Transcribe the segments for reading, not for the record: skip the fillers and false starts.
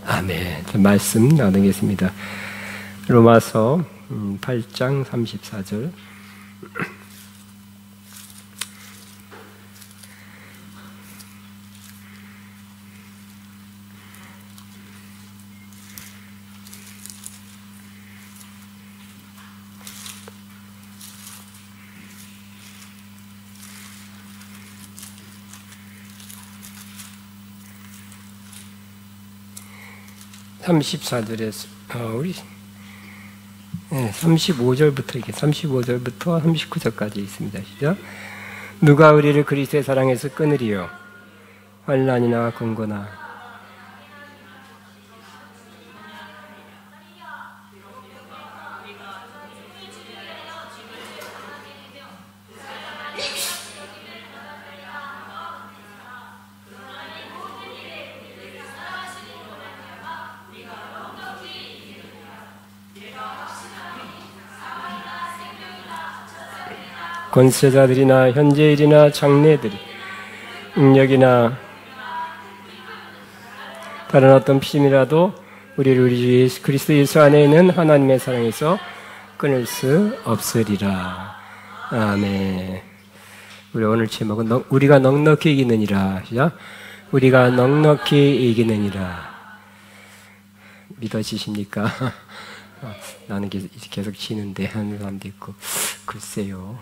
아멘. 말씀 나누겠습니다. 로마서 8장 34절. 우리 35절부터 이게 35절부터 39절까지 있습니다. 시작. 누가 우리를 그리스도의 사랑에서 끊으리요? 환난이나 공고나 권세자들이나 현재일이나 장래들이 능력이나 다른 어떤 피임이라도 우리를 우리 주 예수 그리스도 예수 안에 있는 하나님의 사랑에서 끊을 수 없으리라. 아멘. 우리 오늘 제목은 우리가 넉넉히 이기느니라. 시작. 우리가 넉넉히 이기느니라. 믿어지십니까? 나는 계속 지는데 하는 사람도 있고, 글쎄요.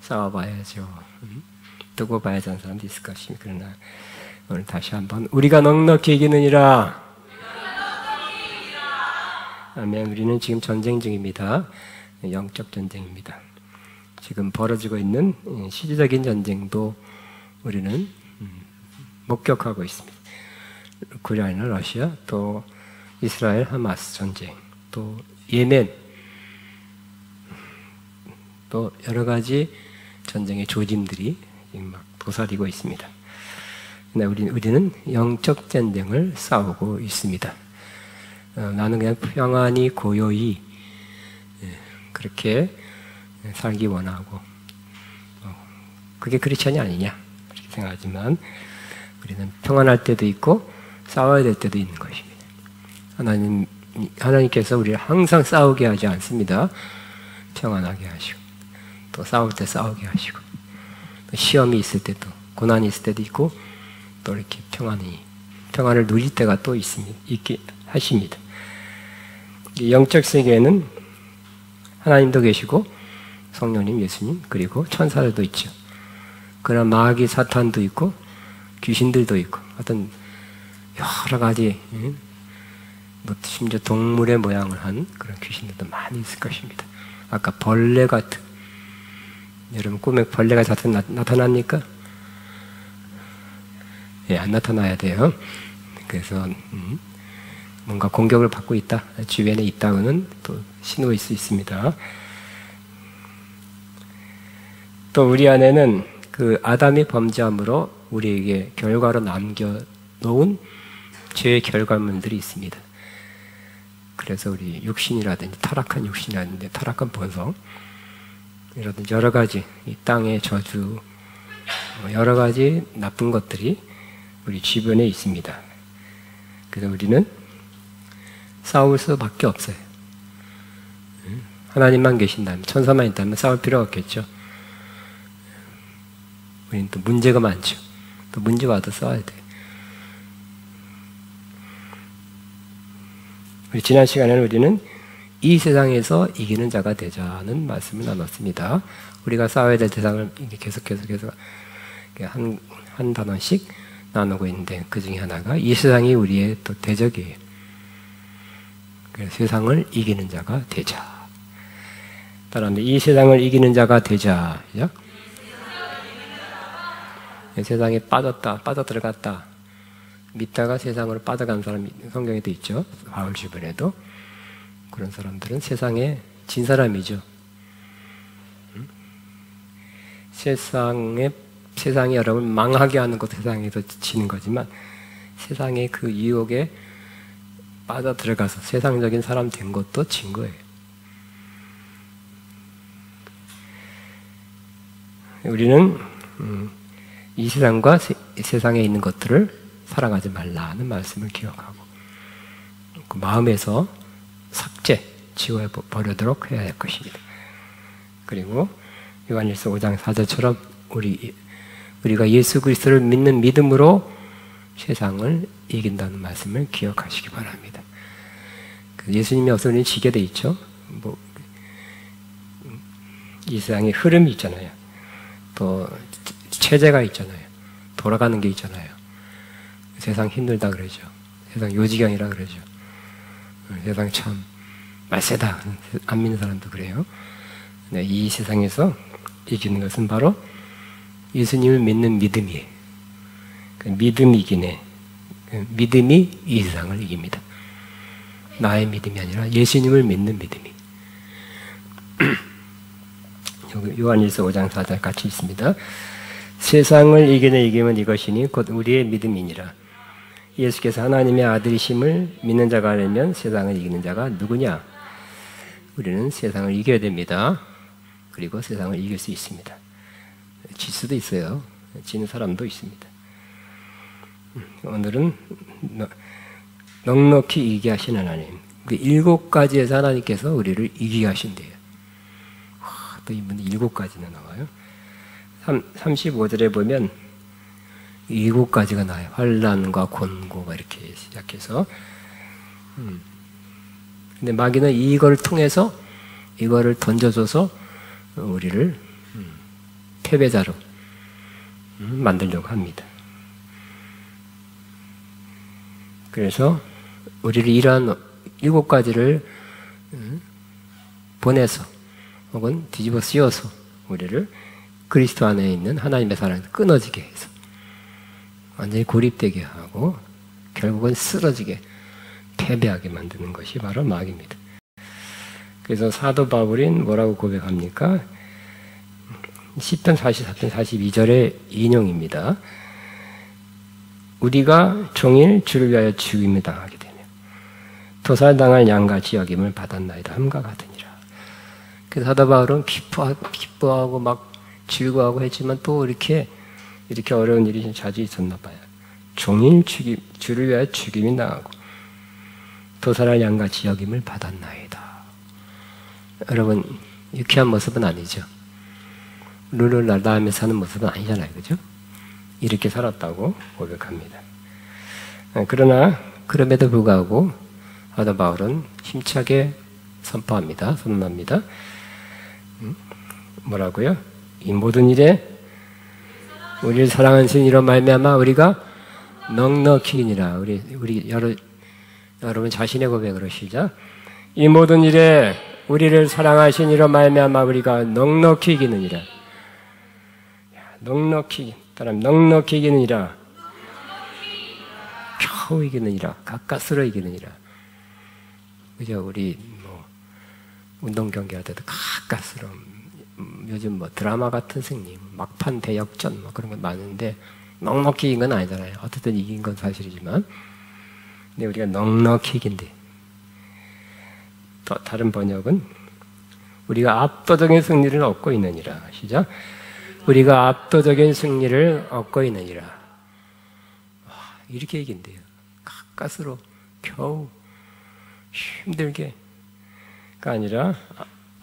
싸워봐야죠. 두고 봐야지 하는 사람도 있을 것입니다. 그러나 오늘 다시 한번 우리가 넉넉히 이기느니라. 아멘. 우리는 지금 전쟁 중입니다. 영적 전쟁입니다. 지금 벌어지고 있는 시대적인 전쟁도 우리는 목격하고 있습니다. 우크라이나, 러시아, 또 이스라엘, 하마스 전쟁, 또 예멘, 또 여러 가지 전쟁의 조짐들이 지금 막 도사리고 있습니다. 그러나 우리는 영적 전쟁을 싸우고 있습니다. 나는 그냥 평안히 고요히 그렇게 살기 원하고 그게 크리스천이 아니냐 그렇게 생각하지만 우리는 평안할 때도 있고 싸워야 될 때도 있는 것입니다. 하나님께서 우리를 항상 싸우게 하지 않습니다. 평안하게 하시고 또 싸울 때 싸우게 하시고 또 시험이 있을 때도 고난이 있을 때도 있고 또 이렇게 평안을 누릴 때가 또 있게 하십니다. 영적 세계에는 하나님도 계시고 성령님, 예수님 그리고 천사들도 있죠. 그러나 마귀, 사탄도 있고 귀신들도 있고 어떤 여러 가지 심지어 동물의 모양을 한 그런 귀신들도 많이 있을 것입니다. 아까 벌레 같은 여러분 꿈에 벌레가 자주 나타납니까? 예, 안 나타나야 돼요. 그래서 뭔가 공격을 받고 있다, 주변에 있다고는 또 신호일 수 있습니다. 또 우리 안에는 그 아담이 범죄함으로 우리에게 결과로 남겨놓은 죄의 결과물들이 있습니다. 그래서 우리 육신이라든지 타락한 육신이라든지 타락한 본성 이라든지 여러 가지 이 땅의 저주 여러 가지 나쁜 것들이 우리 주변에 있습니다. 그래서 우리는 싸울 수밖에 없어요. 하나님만 계신다면 천사만 있다면 싸울 필요가 없겠죠. 우리는 또 문제가 많죠. 또 문제가 와도 싸워야 돼요. 우리 지난 시간에는 우리는 이 세상에서 이기는 자가 되자는 말씀을 나눴습니다. 우리가 싸워야 될 대상을 계속해서 한 단원씩 나누고 있는데 그 중에 하나가 이 세상이 우리의 또 대적이에요. 그래서 세상을 이기는 자가 되자. 따라하는데 이 세상을 이기는 자가 되자. 세상에 빠져들어갔다. 믿다가 세상으로 빠져간 사람이 성경에도 있죠. 바울 주변에도. 그런 사람들은 세상에 진 사람이죠. 세상이 여러분 망하게 하는 것도 세상에서 지는 거지만 세상의 그 유혹에 빠져 들어가서 세상적인 사람 된 것도 진 거예요. 우리는 이 세상과 세상에 있는 것들을 사랑하지 말라는 말씀을 기억하고 그 마음에서 지워버리도록 해야 할 것입니다. 그리고 요한일서 5장 4절처럼 우리가 예수 그리스도를 믿는 믿음으로 세상을 이긴다는 말씀을 기억하시기 바랍니다. 예수님이 없으면 지게 돼 있죠. 이 세상에 흐름이 있잖아요. 또 체제가 있잖아요. 돌아가는 게 있잖아요. 세상 힘들다 그러죠. 세상 요지경이라 그러죠. 세상 참 말세다. 안 믿는 사람도 그래요. 네, 이 세상에서 이기는 것은 바로 예수님을 믿는 믿음이에요. 믿음이 이기네. 믿음이 이 세상을 이깁니다. 나의 믿음이 아니라 예수님을 믿는 믿음이. 요한일서 5장 4절 같이 있습니다. 세상을 이기는 이김은 이것이니 곧 우리의 믿음이니라. 예수께서 하나님의 아들이심을 믿는 자가 아니면 세상을 이기는 자가 누구냐? 우리는 세상을 이겨야 됩니다. 그리고 세상을 이길 수 있습니다. 질 수도 있어요. 지는 사람도 있습니다. 오늘은 넉넉히 이기게 하신 하나님. 그 7가지에서 하나님께서 우리를 이기게 하신대요. 또 이분이 7가지나 나와요. 35절에 보면 7가지가 나와요. 환난과 곤고가 이렇게 시작해서. 근데 마귀는 이걸 통해서 이거를 던져줘서 우리를 패배자로 만들려고 합니다. 그래서 우리를 이러한 7가지를 보내서 혹은 뒤집어 씌워서 우리를 그리스도 안에 있는 하나님의 사랑에서 끊어지게 해서 완전히 고립되게 하고 결국은 쓰러지게 패배하게 만드는 것이 바로 마귀입니다. 그래서 사도 바울이 뭐라고 고백합니까? 시편 44편 42절의 인용입니다. 우리가 종일 주를 위하여 죽임을 당하게 되며 도살당할 양같이 여김을 받았나이다 함과 같으니라. 그래서 사도 바울은 기뻐하고 막 즐거워하고 했지만 또 이렇게 어려운 일이 자주 있었나 봐요. 종일 주를 위하여 죽임이 당하고 도살할 양같이 여김을 받았나이다. 여러분 유쾌한 모습은 아니죠. 룰루랄라하며 사는 모습은 아니잖아요. 그죠? 이렇게 살았다고 고백합니다. 그러나 그럼에도 불구하고 사도 바울은 힘차게 선언합니다. 뭐라고요? 이 모든 일에 우리를 사랑하는 신이로 말미암아 우리가 넉넉히 이기니라. 우리 여러분 자신의 고백으로 시작. 이 모든 일에 우리를 사랑하신 이로 말미암아 우리가 넉넉히 이기느니라. 넉넉히 이기느니라. 겨우 이기느니라. 가까스로 이기느니라. 그죠? 우리 운동 경기 할 때도 가까스로 요즘 드라마 같은 승리, 막판 대역전 그런 거 많은데 넉넉히 이긴 건 아니잖아요. 어쨌든 이긴 건 사실이지만, 근데 우리가 넉넉히 이긴대. 또 다른 번역은 우리가 압도적인 승리를 얻고 있느니라. 시작. 우리가 압도적인 승리를 얻고 있느니라. 이렇게 이긴대요. 가까스로 겨우 힘들게가 아니라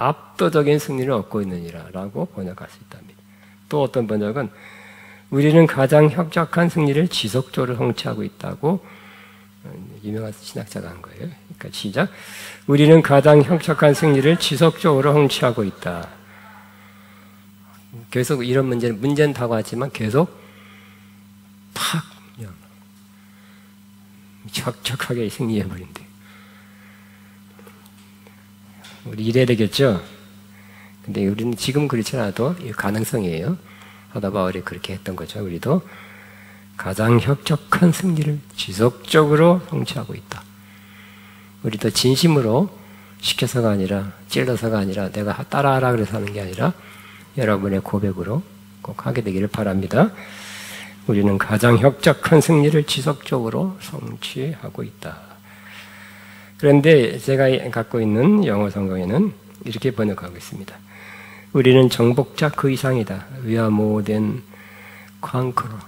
압도적인 승리를 얻고 있느니라 라고 번역할 수 있답니다. 또 어떤 번역은 우리는 가장 혁혁한 승리를 지속적으로 성취하고 있다고 유명한 신학자가 한 거예요. 그러니까 시작. 우리는 가장 혁혁한 승리를 지속적으로 성취하고 있다. 계속 이런 문제는 다가왔지만 계속 팍 혁혁하게 승리해버린대. 우리 이래야 되겠죠? 근데 우리는 지금 그렇지 않아도 이 가능성이에요. 사도 바울이 그렇게 했던 거죠. 우리도 가장 혁혁한 승리를 지속적으로 성취하고 있다. 우리도 진심으로 시켜서가 아니라 찔러서가 아니라 내가 따라하라 그래서 하는 게 아니라 여러분의 고백으로 꼭 하게 되기를 바랍니다. 우리는 가장 혁혁한 승리를 지속적으로 성취하고 있다. 그런데 제가 갖고 있는 영어 성경에는 이렇게 번역하고 있습니다. 우리는 정복자 그 이상이다. We are more than conqueror.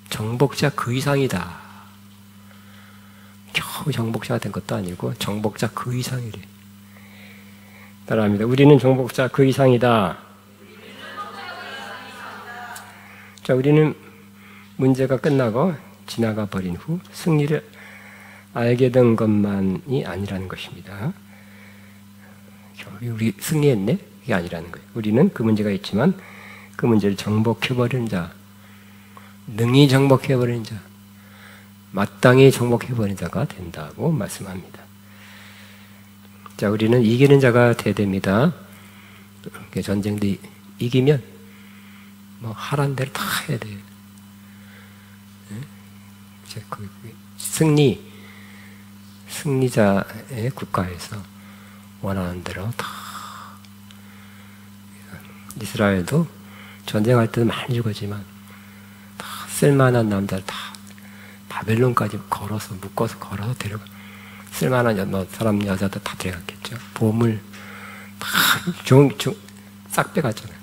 정복자 그 이상이다. 겨우 겨우 정복자가 된 것도 아니고 정복자 그 이상이래. 따라합니다. 우리는 정복자 그 이상이다. 자, 우리는 문제가 끝나고 지나가 버린 후 승리를 알게 된 것만이 아니라는 것입니다. 우리 승리했네? 이게 아니라는 거예요. 우리는 그 문제가 있지만 그 문제를 정복해버리는 자, 능히 정복해버리는 자, 마땅히 정복해버리는 자가 된다고 말씀합니다. 자, 우리는 이기는 자가 돼야 됩니다. 전쟁도 이기면 뭐 하라는 대로 다 해야 돼요. 승리자의 국가에서 원하는 대로 다. 이스라엘도 전쟁할 때도 많이 죽었지만 다 쓸만한 남자를 다 바벨론까지 걸어서 묶어서 걸어서 데려가. 쓸만한 사람 여자도 다 데려갔겠죠. 보물 다 싹 빼갔잖아요.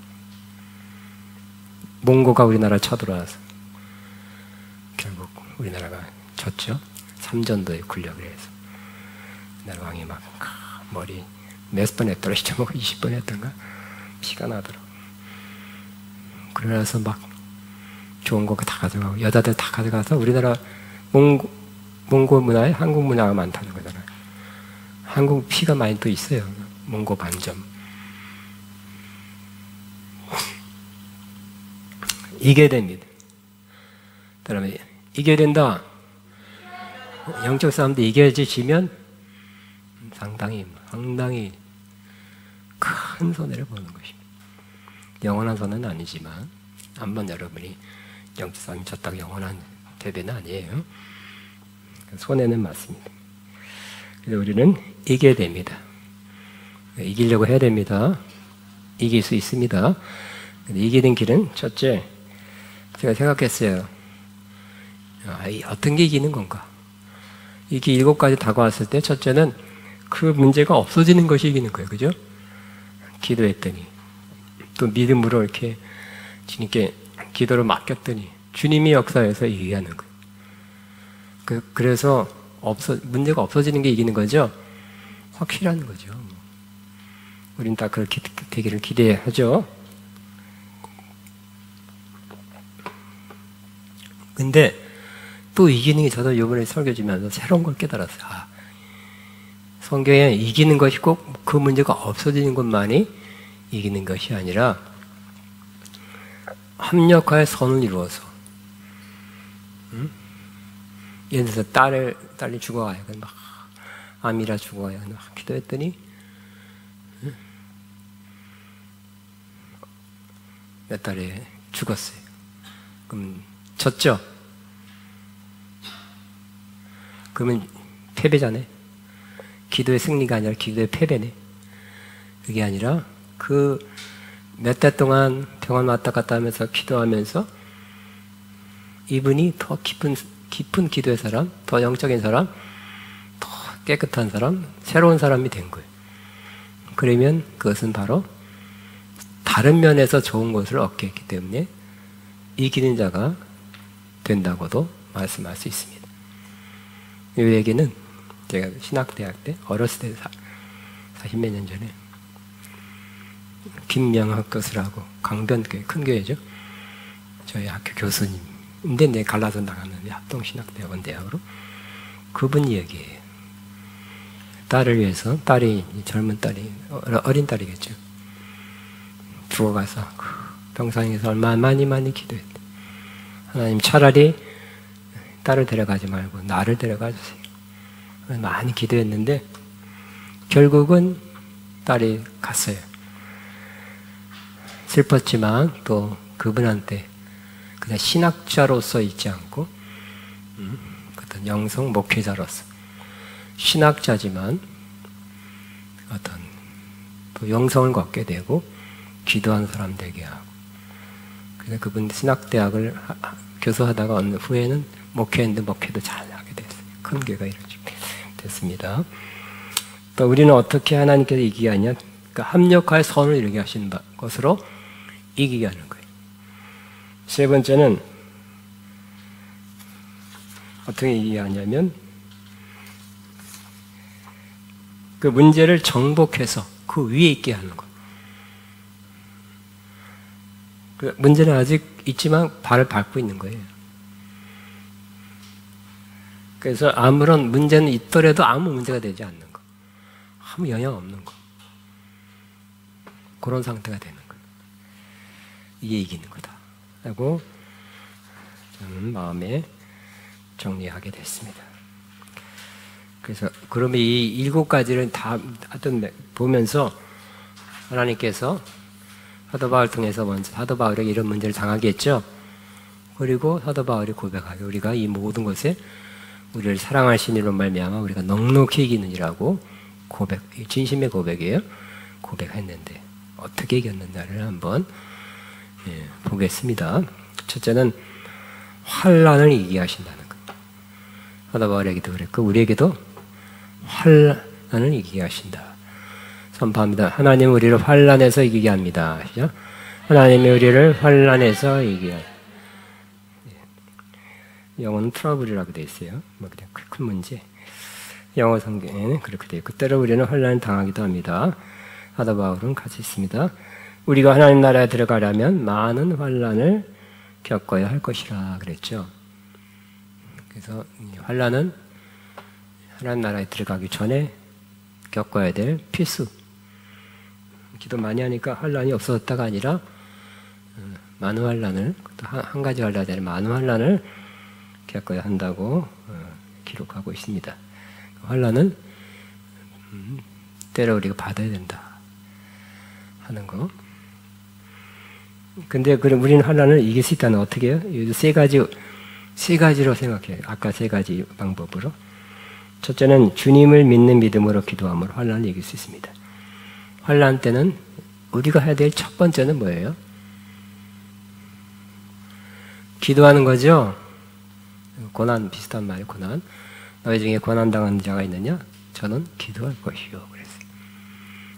몽고가 우리나라 쳐들어와서 결국 우리나라가 졌죠. 삼전도의 군력을 해서 우리나라 왕이 막 머리 몇 번에 떨어지죠. 20번 했던가 피가 나더라고. 그래서 막 좋은 거 다 가져가고 여자들 다 가져가서 우리나라 몽고 문화에 한국 문화가 많다는 거잖아요. 한국 피가 많이 또 있어요. 몽고 반점. 이겨야 됩니다. 그다음에 이겨야 된다. 영적 싸움도 이겨야지. 지면 상당히 큰 손해를 보는 것입니다. 영원한 손해는 아니지만 한번 여러분이 영적 싸움이 졌다고 영원한 대배는 아니에요. 손해는 맞습니다. 그래서 우리는 이겨야 됩니다. 이기려고 해야 됩니다. 이길 수 있습니다. 이기는 길은 첫째, 제가 생각했어요. 어떤 게 이기는 건가? 이게 7가지 다가왔을 때 첫째는 그 문제가 없어지는 것이 이기는 거예요. 그죠? 기도했더니 또 믿음으로 이렇게 주님께 기도를 맡겼더니 주님이 역사해서 이기게 하는 거예요. 그래서 문제가 없어지는 게 이기는 거죠. 확실한 거죠. 우린 다 그렇게 되기를 기대하죠. 근데 또 이기는 게 저도 이번에 설교 주면서 새로운 걸 깨달았어요. 성경에 이기는 것이 꼭 그 문제가 없어지는 것만이 이기는 것이 아니라 합력하여 선을 이루어서 예를 들어서 딸이 죽어가요. 막 암이라 죽어가요. 막 기도했더니 몇 달에 죽었어요. 그럼 졌죠? 그러면 패배자네. 기도의 승리가 아니라 기도의 패배네. 그게 아니라 그 몇 달 동안 병원 왔다 갔다 하면서 기도하면서 이분이 더 깊은 기도의 사람, 더 영적인 사람, 더 깨끗한 사람, 새로운 사람이 된 거예요. 그러면 그것은 바로 다른 면에서 좋은 것을 얻게 했기 때문에 이기는 자가 된다고도 말씀할 수 있습니다. 이 얘기는 제가 신학대학 때 어렸을 때 40몇 년 전에 김명학 교수라고 강변교회 큰 교회죠. 저희 학교 교수님인데 내 갈라서 나갔는데 합동신학대학원 대학으로 그분 얘기예요. 딸을 위해서 젊은 딸이 어린 딸이겠죠. 죽어가서 병상에서 얼마나 많이 기도했대. 하나님 차라리 딸을 데려가지 말고 나를 데려가 주세요. 많이 기도했는데 결국은 딸이 갔어요. 슬펐지만 또 그분한테 그냥 신학자로서 있지 않고 어떤 영성 목회자로서 신학자지만 어떤 또 영성을 갖게 되고 기도하는 사람 되게 하고 그래서 그분 신학대학을 교수하다가 어느 후에는 목회했는데 목회도 잘하게 됐어요. 큰 교회가 이루어지게 됐습니다. 또 우리는 어떻게 하나님께서 이기게 하냐? 그러니까 합력하여 선을 이루게 하신 것으로 이기게 하는 거예요. 세 번째는 어떻게 이기게 하냐면 그 문제를 정복해서 그 위에 있게 하는 거. 그 문제는 아직 있지만 발을 밟고 있는 거예요. 그래서 아무런 문제는 있더라도 아무 문제가 되지 않는 거. 아무 영향 없는 거. 그런 상태가 되는 거예요. 이게 이기는 거다. 라고 저는 마음에 정리하게 됐습니다. 그래서 그러면 이 7가지를 다 하여튼 보면서 하나님께서 사도 바울 통해서 먼저 사도 바울에게 이런 문제를 당하게 했죠. 그리고 사도 바울이 고백하게 우리가 이 모든 것에 우리를 사랑하신 이로 말미암아 우리가 넉넉히 이기느니라고 고백, 진심의 고백이에요. 고백했는데 어떻게 이겼느냐를 한번 보겠습니다. 첫째는 환난을 이기게 하신다는 거예요. 사도 바울에게도 그랬고 우리에게도 환난을 이기게 하신다. 선포합니다. 하나님 우리를 환난에서 이기게 합니다. 시작. 하나님이 우리를 환난에서 이기게 합니다. 영어는 트러블이라고 되어 있어요. 뭐 그냥 큰 문제. 영어 성경에는 그렇게 되어 있고 때로 우리는 환난을 당하기도 합니다. 사도 바울은 같이 있습니다. 우리가 하나님 나라에 들어가려면 많은 환난을 겪어야 할 것이라 그랬죠. 그래서 환난은 하나님 나라에 들어가기 전에 겪어야 될 필수. 기도 많이 하니까 환난이 없어졌다가 아니라 많은 환난을 또 한 가지 환난이 아니라 많은 환난을 겪어야 한다고 기록하고 있습니다. 환난은 때로 우리가 받아야 된다 하는 거. 근데 그럼 우리는 환난을 이길 수 있다는 어떻게 해요? 세 가지로 생각해요. 아까 3가지 방법으로. 첫째는 주님을 믿는 믿음으로 기도함으로 환난을 이길 수 있습니다. 환난 때는 우리가 해야 될 첫 번째는 뭐예요? 기도하는 거죠. 고난 비슷한 말이에요. 고난. 너희 중에 고난 당하는 자가 있느냐? 저는 기도할 것이요. 그랬어요.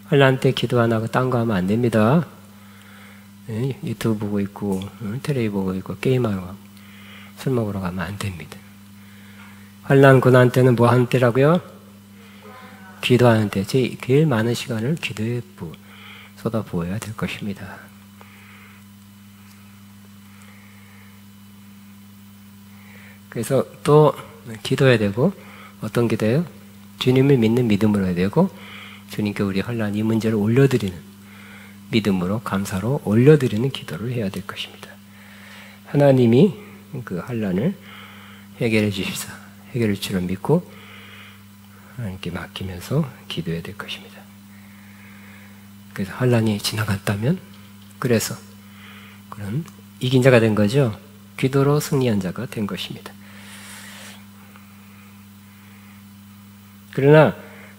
환난 때 기도 안 하고 딴 거 하면 안 됩니다. 유튜브 보고 있고 텔레비 보고 있고 게임하러 가고 술 먹으러 가면 안 됩니다. 환난 고난 때는 뭐 하는 때라고요? 기도하는 때 제일 많은 시간을 기도에 쏟아부어야 될 것입니다. 그래서 또 기도해야 되고 어떤 기도예요? 주님을 믿는 믿음으로 해야 되고 주님께 우리 환난 이 문제를 올려드리는 믿음으로 감사로 올려드리는 기도를 해야 될 것입니다. 하나님이 그 환난을 해결해 주십사 해결할 줄을 믿고 하나님께 맡기면서 기도해야 될 것입니다. 그래서 환난이 지나갔다면 그래서 그런 이긴 자가 된 거죠. 기도로 승리한 자가 된 것입니다. 그러나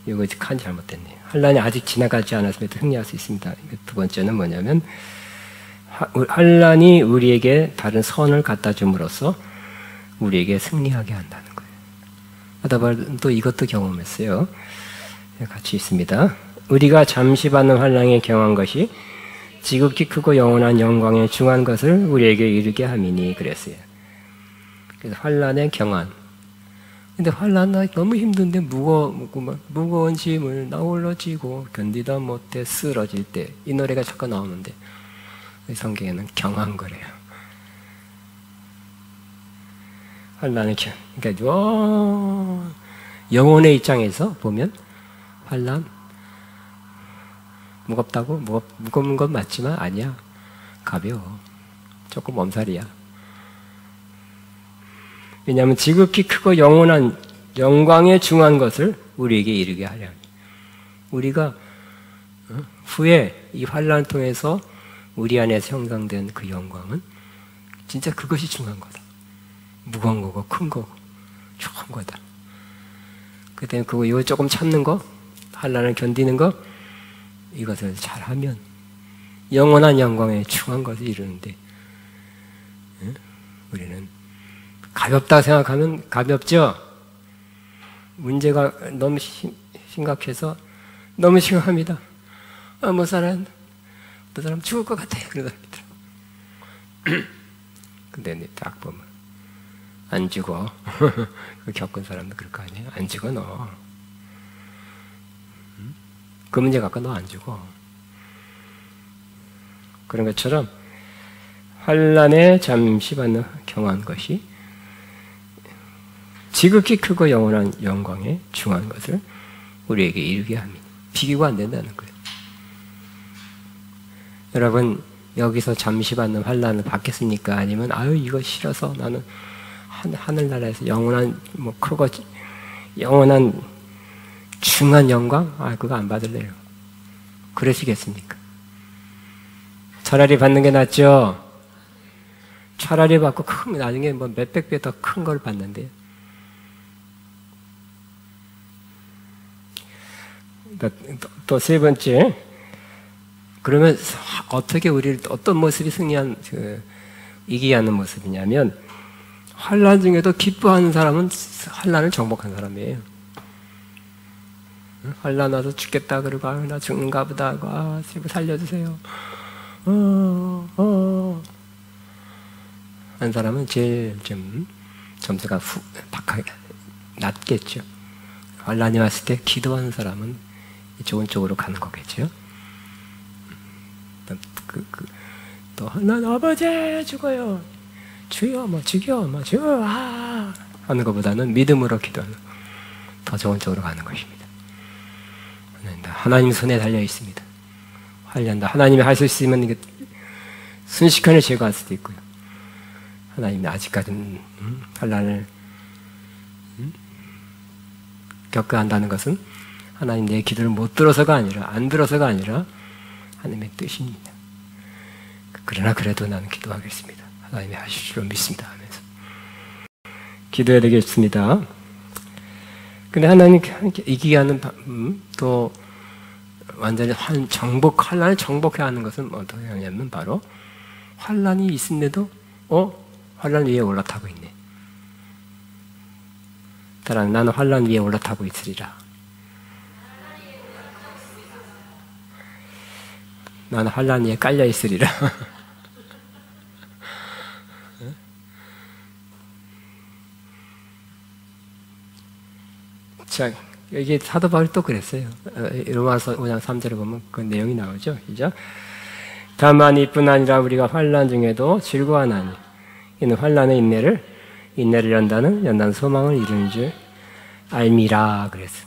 이거 칸 잘못됐네요. 환난이 아직 지나가지 않았음에도 승리할 수 있습니다. 두 번째는 뭐냐면 환난이 우리에게 다른 선을 갖다 줌으로써 우리에게 승리하게 한다는 거예요. 하다 보면 또 이것도 경험했어요. 같이 있습니다. 우리가 잠시 받는 환난에 경한 것이 지극히 크고 영원한 영광에 중한 것을 우리에게 이르게 함이니 그랬어요. 그래서 환난의 경한. 근데 환난 너무 힘든데 무거운 짐을 나 홀로 지고 견디다 못해 쓰러질 때 이 노래가 자꾸 나오는데 성경에는 경한 거래요. 환난의 경. 그러니까 영혼의 입장에서 보면 환난 무겁다고? 무거운 건 맞지만 아니야. 가벼워. 조금 엄살이야. 왜냐하면 지극히 크고 영원한 영광에 중한 것을 우리에게 이르게 하려 합니다. 우리가 후에 이 환난을 통해서 우리 안에서 형성된 그 영광은 진짜 그것이 중요한 거다. 무거운 거고 큰 거고 좋은 거다. 그때 이거 조금 참는 거, 환난을 견디는 거, 이것을 잘하면 영원한 영광에 중한 것을 이루는데 우리는 가볍다 생각하면 가볍죠. 문제가 너무 심각해서 너무 심각합니다. 뭐 사람 죽을 것 같아 그러답니다. 근데 딱 보면 안 죽어. 그 겪은 사람도 그럴 거 아니에요. 안 죽어 너. 그 문제 갖고 너 안 죽어. 그런 것처럼 환난에 잠시 받는 경한 것이 지극히 크고 영원한 영광에 중한 것을 우리에게 이루게 합니다. 비교가 안 된다는 거예요. 여러분, 여기서 잠시 받는 환난을 받겠습니까? 아니면 아유 이거 싫어서 나는 하늘나라에서 영원한 크고 영원한 중한 영광? 그거 안 받을래요. 그러시겠습니까? 차라리 받는 게 낫죠? 차라리 받고 나중에 몇백 배 더 큰 걸 받는데요. 또 세 번째, 그러면 어떻게 우리를 어떤 모습이 이기게 하는 모습이냐면, 환난 중에도 기뻐하는 사람은 환난을 정복한 사람이에요. 환난 와서 죽겠다 그러고 나 죽는가 보다 하고 제발 살려주세요. 한 사람은 제일 좀 점수가 낮겠죠. 환난이 왔을 때 기도하는 사람은 좋은 쪽으로 가는 거겠죠. 또 난 아버지 죽어요. 주여 죽여 주여 하는 것보다는 믿음으로 기도하는 더 좋은 쪽으로 가는 것입니다. 하나님 손에 달려 있습니다. 환난도 하나님이 할 수 있으면 순식간에 제거할 수도 있고요. 하나님이 아직까지는 환난을 겪어야 한다는 것은 하나님 내 기도를 못 들어서가 아니라 안 들어서가 아니라 하나님의 뜻입니다. 그러나 그래도 나는 기도하겠습니다. 하나님이 하실 줄로 믿습니다 하면서 기도해야 되겠습니다. 근데 하나님 이기게 하는 또 완전히 환란을 정복해야 하는 것은 어떻게 하냐면 바로 환란이 있음에도 환란 위에 올라타고 있네. 따라 나는 환란 위에 올라타고 있으리라. 나는 환란 위에 깔려 있으리라. 자, 이게 사도 바울이 또 그랬어요. 로마서 5장 3절에 보면 그 내용이 나오죠. 그죠? 다만 이뿐 아니라 우리가 환난 중에도 즐거워하나니 이는 환난의 인내를 연다는 소망을 이루는 줄 알미라 그랬어요.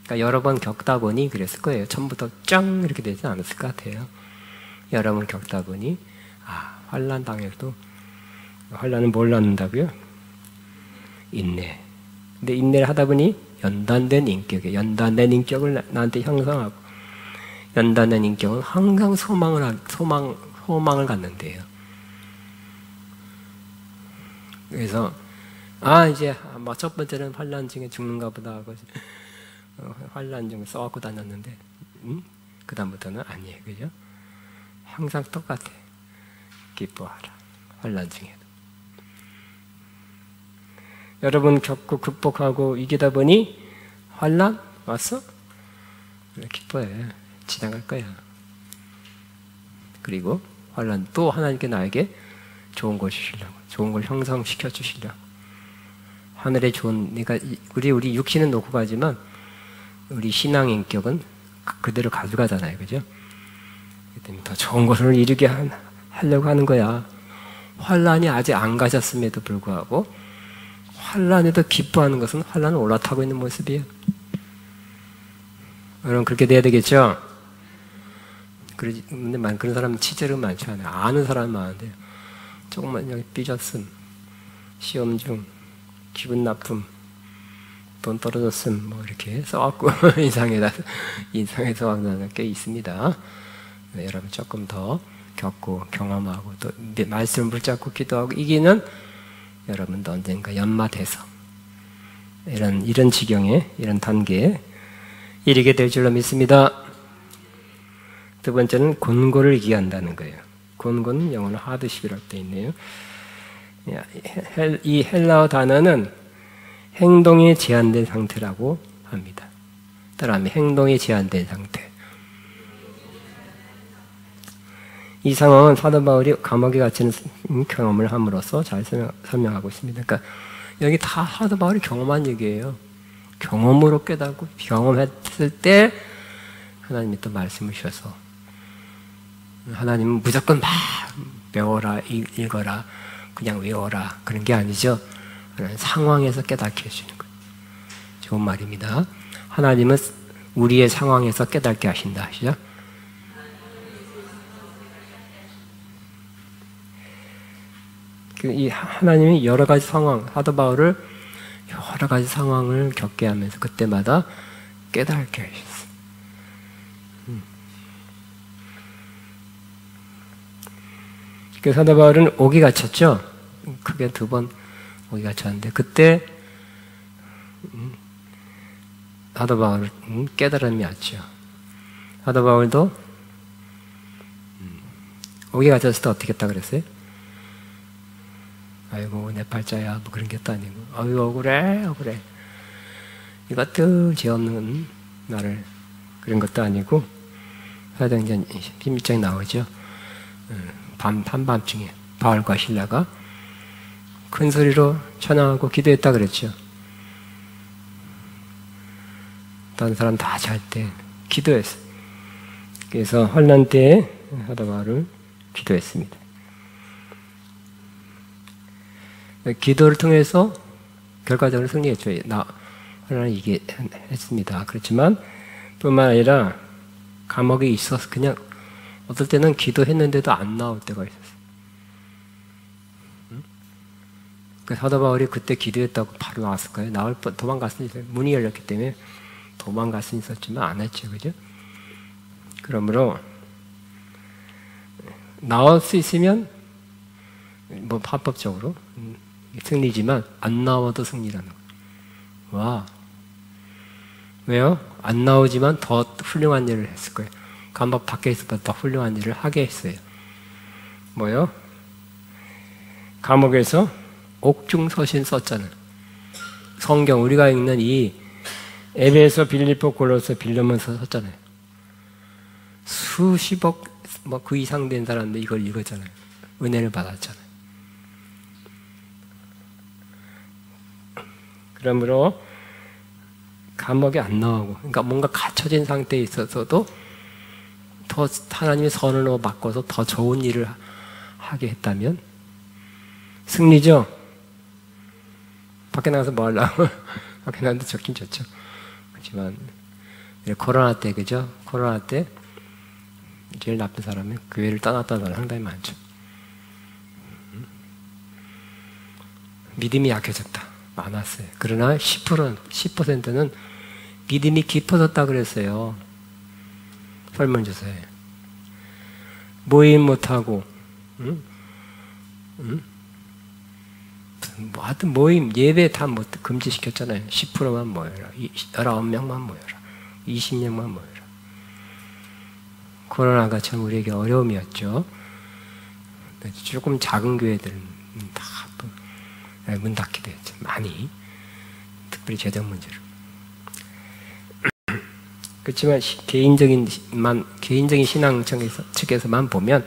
그러니까 여러 번 겪다 보니 그랬을 거예요. 처음부터 짱 이렇게 되지 않았을 것 같아요. 여러 번 겪다 보니 환난 당해도 환난은 뭘 낳는다고요? 인내. 근데 인내를 하다 보니 연단된 인격을 나한테 형성하고 연단된 인격은 항상 소망을 갖는데요. 그래서 이제 첫 번째는 환난 중에 죽는가 보다 하고 환난 중에 써갖고 다녔는데 그 다음부터는 아니에요. 그죠? 항상 똑같아. 기뻐하라. 환난 중에도. 여러분 겪고 극복하고 이기다 보니 환난 왔어? 기뻐해. 지나갈 거야. 그리고 환난 또 하나님께 나에게 좋은 걸 주시려고, 좋은 걸 형성시켜 주시려고. 하늘의 좋은, 그러니까 우리 육신은 놓고 가지만 우리 신앙 인격은 그대로 가져가잖아요, 그죠? 그때문에 더 좋은 것을 이루게 하려고 하는 거야. 환난이 아직 안 가셨음에도 불구하고 환난에도 기뻐하는 것은 환난을 올라타고 있는 모습이에요. 여러분 그렇게 돼야 되겠죠? 근데 그런 사람은 치절은 많지 않아요. 아는 사람은 많은데요. 조금만 여기 삐졌음, 시험 중, 기분 나쁨, 돈 떨어졌음, 이렇게 써갖고 인상에서 왕나는 게 있습니다. 네, 여러분 조금 더 겪고 경험하고 또 말씀을 붙잡고 기도하고 이기는 여러분도 언젠가 연마돼서 이런 지경에, 이런 단계에 이르게 될 줄로 믿습니다. 두 번째는 곤고를 이기게 한다는 거예요. 곤고는 영어로 하드십이라고 되어 있네요. 이 헬라어 단어는 행동이 제한된 상태라고 합니다. 따라하면 행동이 제한된 상태. 이 상황은 사도 바울이 감옥에 갇히는 경험을 함으로써 잘 설명하고 있습니다. 그러니까 여기 다 사도 바울이 경험한 얘기예요. 경험으로 깨닫고 경험했을 때 하나님이 또 말씀을 주셔서 하나님은 무조건 막 배워라, 읽어라, 그냥 외워라 그런 게 아니죠. 상황에서 깨닫게 해주는 거예요. 좋은 말입니다. 하나님은 우리의 상황에서 깨닫게 하신다 하시죠. 이 하나님이 여러 가지 상황, 사도 바울을 여러 가지 상황을 겪게 하면서 그때마다 깨닫게 하셨어요. 그 사도 바울은 옥에 갇혔죠. 크게 2번 옥에 갇혔는데 그때 사도 바울은 깨달음이 왔죠. 사도 바울도 옥에 갇혔을 때 어떻게 했다 그랬어요? 아이고 내 팔자야 뭐 그런 게 또 아니고 아이고 억울해 이것도 죄 없는 나를 그런 것도 아니고 사도행전 16장에 나오죠. 한밤중에 바울과 실라가 큰 소리로 찬양하고 기도했다 그랬죠. 다른 사람 다 잘 때 기도했어. 그래서 환난 때에 사도 바울을 기도했습니다. 기도를 통해서 결과적으로 승리했죠. 환난을 이겨냈습니다. 그렇지만 뿐만 아니라 감옥에 있어서 그냥 어떨 때는 기도했는데도 안 나올 때가 있었어요. 그 사도 바울이 그때 기도했다고 바로 나왔을까요? 도망갔을 수 있어요. 문이 열렸기 때문에 도망갈 수 있었지만 안 했죠. 그죠? 그러므로 나올 수 있으면 뭐 합법적으로 승리지만 안 나와도 승리라는 거예요. 와, 왜요? 안 나오지만 더 훌륭한 일을 했을 거예요. 감옥 밖에 있어서 더 훌륭한 일을 하게 했어요. 뭐요? 감옥에서 옥중서신 썼잖아요. 성경 우리가 읽는 이 에베소, 빌립보, 골로새, 빌레몬서 썼잖아요. 수십억 뭐 그 이상 된 사람들 이걸 읽었잖아요. 은혜를 받았잖아요. 그러므로 감옥에 안 나오고, 그러니까 뭔가 갇혀진 상태에 있어서도 더 하나님의 선언으로 바꿔서 더 좋은 일을 하게 했다면 승리죠. 밖에 나가서 뭐 하려고? 밖에 나가는데 좋긴 좋죠. 그렇지만 코로나 때 그죠? 코로나 때 제일 나쁜 사람은 교회를 떠났다는 사람 상당히 많죠. 믿음이 약해졌다. 많았어요. 그러나 10%는 믿음이 깊어졌다 그랬어요. 설문조사에. 모임 못하고, 뭐 하여튼 모임, 예배 다 금지시켰잖아요. 10%만 모여라. 19명만 모여라. 20명만 모여라. 코로나가 참 우리에게 어려움이었죠. 조금 작은 교회들은 다 문 닫기도 했죠. 많이. 특별히 재정 문제로. 그렇지만 개인적인 신앙 측에서만 보면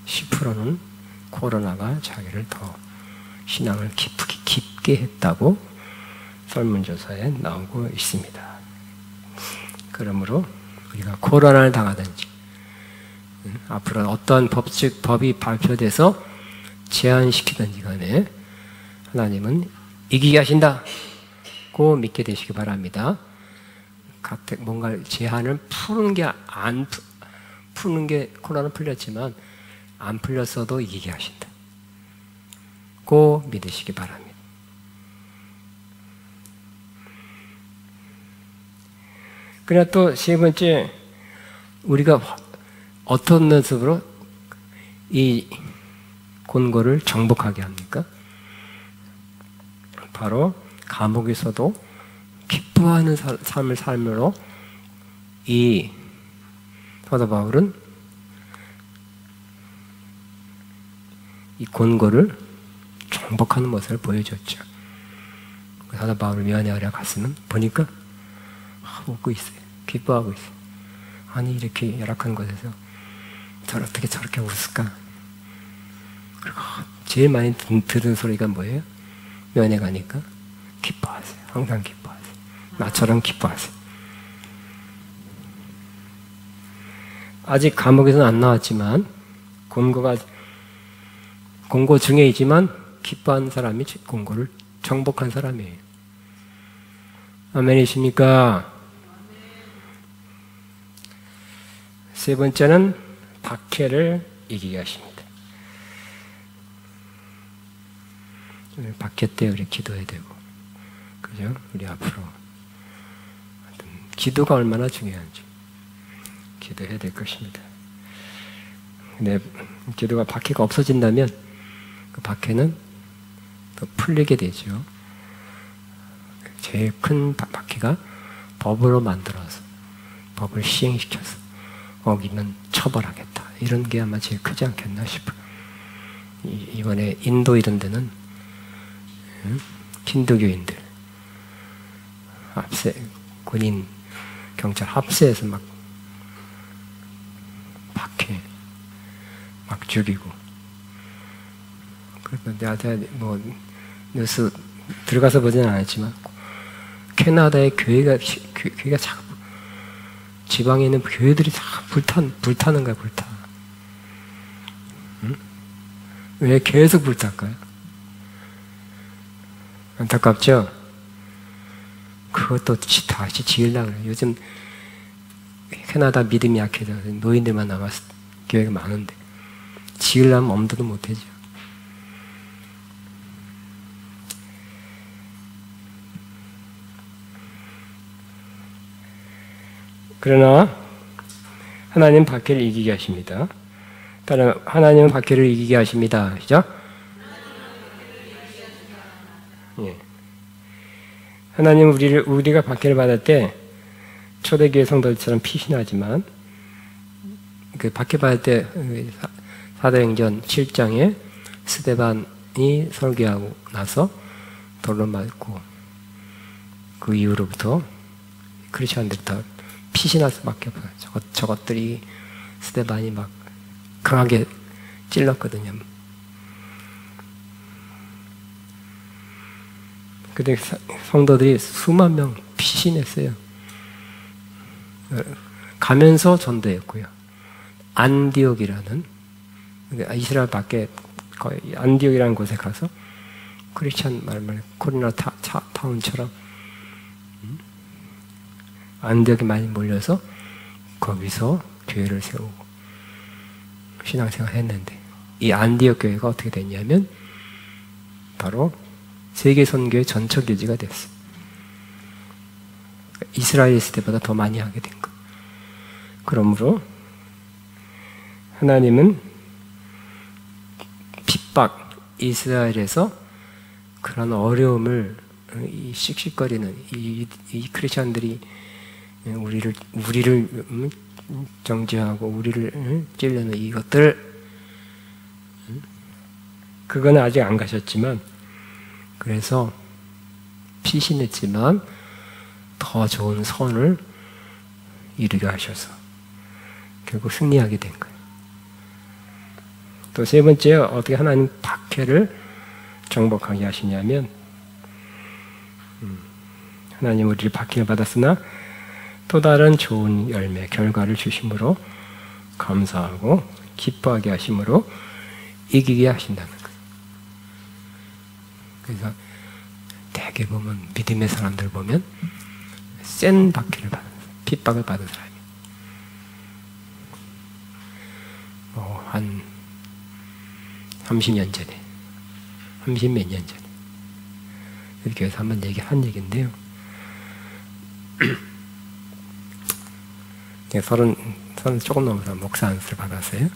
10%는 코로나가 자기를 더 신앙을 깊게 했다고 설문조사에 나오고 있습니다. 그러므로 우리가 코로나를 당하든지 앞으로 어떠한 법이 발표돼서 제한시키든지 간에 하나님은 이기게 하신다고 믿게 되시기 바랍니다. 뭔가 제한을 푸는 게 코로나는 풀렸지만 안 풀렸어도 이기게 하신다. 고 믿으시기 바랍니다. 그러나 또 세 번째, 우리가 어떤 모습으로 이 곤고를 정복하게 합니까? 바로 감옥에서도 기뻐하는 삶을 삶으로 이 사도 바울은 이 곤고를 정복하는 모습을 보여줬죠. 사도 바울을 미안해하려 갔으면 보니까 웃고 있어요. 기뻐하고 있어요. 아니 이렇게 열악한 곳에서 어떻게 저렇게 웃을까? 그리고 제일 많이 들은 소리가 뭐예요? 면회 가니까 기뻐하세요. 항상 기뻐하세요. 나처럼 기뻐하세요. 아직 감옥에서는 안 나왔지만 공고 중에이지만 기뻐한 사람이 공고를 정복한 사람이에요. 아멘이십니까? 세 번째는 박해를 이기게 하십니다. 박해 때 우리 기도해야 되고, 그죠? 우리 앞으로 기도가 얼마나 중요한지 기도해야 될 것입니다. 근데 기도가 박해가 없어진다면 그 박해는 더 풀리게 되죠. 제일 큰 박해가 법으로 만들어서 법을 시행시켜서 어기면 처벌하겠다. 이런 게 아마 제일 크지 않겠나 싶어요. 이번에 인도 이런 데는 힌두교인들 군인 경찰 합세해서 막 박해, 막 죽이고. 그래서 내가 뭐 뉴스 들어가서 보지는 않았지만 캐나다의 교회가 자꾸 지방에 있는 교회들이 다 불타는 거야, 불타. 응? 왜 계속 불탈까요? 안타깝죠? 그것도 다시 지으려고 그래요. 요즘 캐나다 믿음이 약해져 노인들만 남아서 교회가 많은데 지으려면 엄두도 못하죠. 그러나 하나님 박해를 이기게 하십니다. 따라 하나님은 박해를 이기게 하십니다. 그죠? 예. 하나님 우리가 박해를 받을 때 초대교회 성도들처럼 피신하지만 그 박해 받을 때 사도행전 7장에 스데반이 설교하고 나서 돌로 맞고 그 이후로부터 크리스천들부터 피신할 수밖에 없어요. 저것들이 스데반이 막 강하게 찔렀거든요. 근데 성도들이 수만 명 피신했어요. 가면서 전도했고요. 안디옥이라는 이스라엘 밖에 거의 안디옥이라는 곳에 가서 크리스천 말말 코리나 타운처럼 안디옥에 많이 몰려서 거기서 교회를 세우고 신앙생활 했는데 이 안디옥 교회가 어떻게 됐냐면 바로 세계 선교의 전처 교지가 됐어요. 이스라엘 있을 때보다 더 많이 하게 된 거. 그러므로 하나님은 핍박 이스라엘에서 그런 어려움을 이 씩씩거리는 이 크리스천들이 우리를 정죄하고 우리를 찔려는 이것들 그거는 아직 안 가셨지만 그래서 피신했지만 더 좋은 선을 이루게 하셔서 결국 승리하게 된 거예요. 또 세 번째 어떻게 하나님 박해를 정복하게 하시냐면 하나님 우리를 박해를 받았으나 또 다른 좋은 열매, 결과를 주심으로 감사하고 기뻐하게 하심으로 이기게 하신다는 거예요. 그래서 대개 보면 믿음의 사람들 보면 센 박해를 받은 핍박을 받은 사람이 한 30년 전에 30몇 년 전에 이렇게 해서 한번 한 얘기인데요. 서른 조금 넘어서 목사 안수를 받았어요.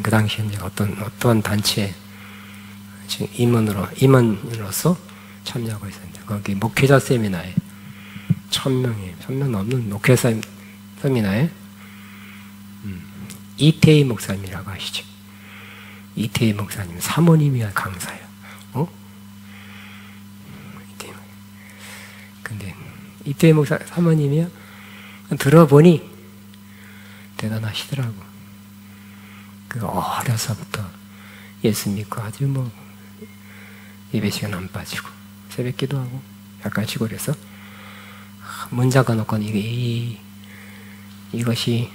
그 당시에 어떠한 단체에 지금 임원으로서 참여하고 있었는데 거기 목회자 세미나에 1000명 넘는 목회자 세미나에 이태희 목사님이라고 아시죠? 이태희 목사님 사모님이 강사예요. 근데 이태희 목사 사모님이요. 들어보니 대단하시더라고. 그 어려서부터 예수 믿고 아주 예배 시간 안 빠지고 새벽 기도하고 약간 쉬고 그래서 문자가 놓고는 이것이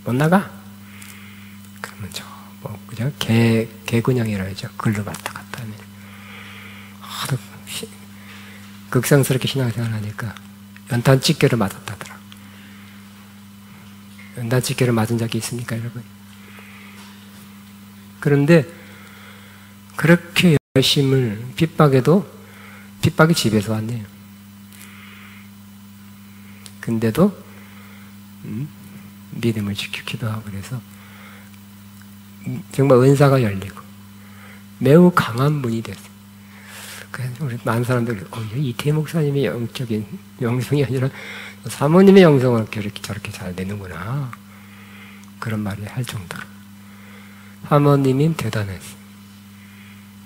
못 나가? 그러면 그죠? 개군형이라 하죠. 글로 왔다 갔다 하면. 하도 극성스럽게 신앙생활 하니까 연탄 집게를 맞았다더라. 연탄 집게를 맞은 적이 있습니까, 여러분? 그런데 그렇게 열심을 핍박해도 핍박이 집에서 왔네요. 근데도 믿음을 지키고 기도하고 그래서 정말 은사가 열리고 매우 강한 분이 됐어요. 그래서 우리 많은 사람들이 이태희 목사님의 영적인 영성이 아니라 사모님의 영성을 저렇게 잘 내는구나, 그런 말이 할 정도로 사모님이 대단했어요.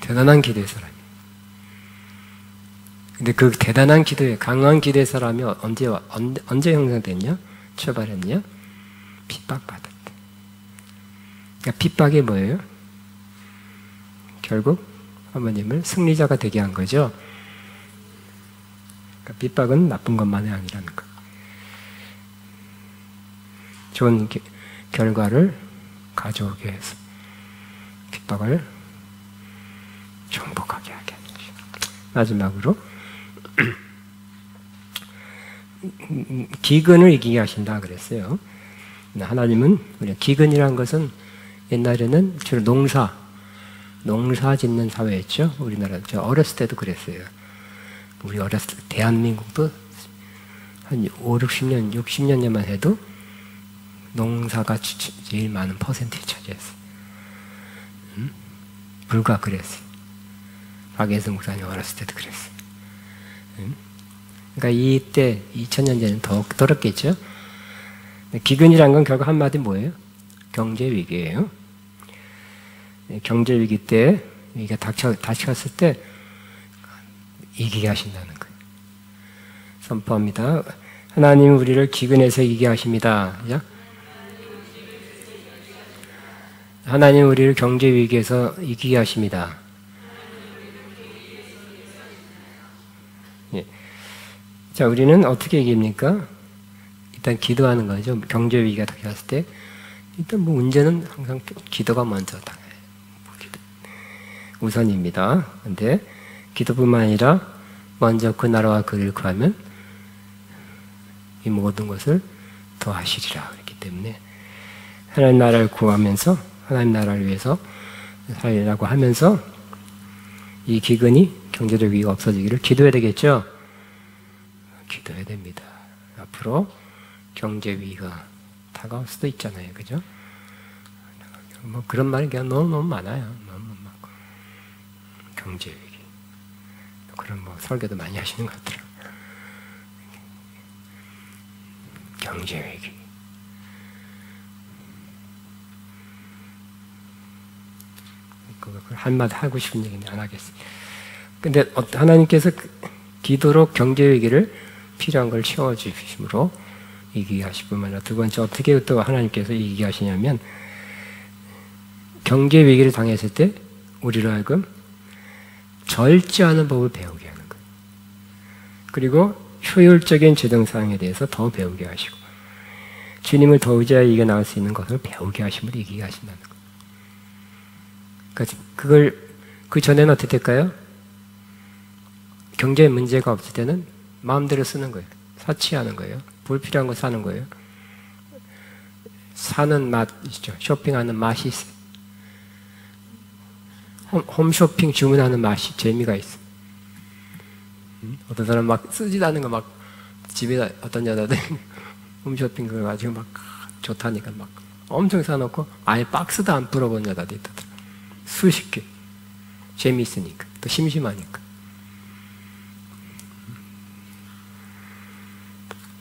대단한 기도의 사람이에요. 근데 그 대단한 기도의 강한 기도의 사람이 언제 형성됐냐? 출발했냐? 핍박받았대. 그러니까 핍박이 뭐예요? 결국 어머님을 승리자가 되게 한 거죠. 그러니까 핍박은 나쁜 것만이 아니라는 거. 좋은 결과를 가져오게 해서 핍박을 정복하게 하게 하는 거죠. 마지막으로 기근을 이기게 하신다 그랬어요. 하나님은 기근이란 것은 옛날에는 주로 농사 짓는 사회였죠. 우리나라 저 어렸을 때도 그랬어요. 우리 어렸을 때 대한민국도 한 5, 60년, 60년 전만 해도 농사가 제일 많은 퍼센트를 차지했어요. 불과 그랬어요. 박예수 목사님 어렸을 때도 그랬어요. 그러니까 이때 2000년 전에는 더욱 더럽겠죠. 기근이란 건 결국 한마디 뭐예요? 경제 위기예요. 경제 위기 때 위기가 닥쳤을 때 이기게 하신다는 거예요. 선포합니다. 하나님 우리를 기근에서 이기게 하십니다. 하나님 우리를 경제 위기에서 이기게 하십니다. 자, 우리는 어떻게 이깁니까? 일단 기도하는 거죠. 경제 위기가 닥쳤을 때 일단 문제는 항상 기도가 먼저 우선입니다. 근데 기도뿐만 아니라 먼저 그 나라와 그를 구하면 이 모든 것을 더하시리라. 그렇기 때문에 하나님 나라를 구하면서 하나님 나라를 위해서 살리라고 하면서 이 기근이 경제적 위기가 없어지기를 기도해야 되겠죠. 기도해야 됩니다. 앞으로 경제 위기가 다가올 수도 있잖아요, 그죠? 뭐 그런 말이 그냥 너무 많아요. 너무 많고 경제 위기 그런 뭐 설교도 많이 하시는 것 같더라고요. 경제 위기. 그걸 한마디 하고 싶은 얘기는 안 하겠어요. 근데 하나님께서 기도로 경제 위기를 필요한 걸 채워주심으로 이기게 하실 뿐만 아니라 두 번째 어떻게 또 하나님께서 이기게 하시냐면 경제 위기를 당했을 때 우리로 하여금 절제하는 법을 배우게 하는 거예요. 그리고 효율적인 재정 사용에 대해서 더 배우게 하시고 주님을 더 의지하여 이겨나갈 수 있는 것을 배우게 하심으로 이기게 하신다는 거예요. 그러니까 그걸 그 전에는 어떻게 될까요? 경제에 문제가 없을 때는 마음대로 쓰는 거예요. 사치하는 거예요. 불필요한 거 사는 거예요. 사는 맛 있죠. 쇼핑하는 맛이 있어요. 홈쇼핑 주문하는 맛이 재미가 있어요. 어떤 사람 막 쓰지도 않은 거 막 집에 어떤 여자들 홈쇼핑 그거 가지고 막 좋다니까 막 엄청 사놓고 아예 박스도 안 풀어본 여자도 있다더라. 수십 개. 재미있으니까. 또 심심하니까.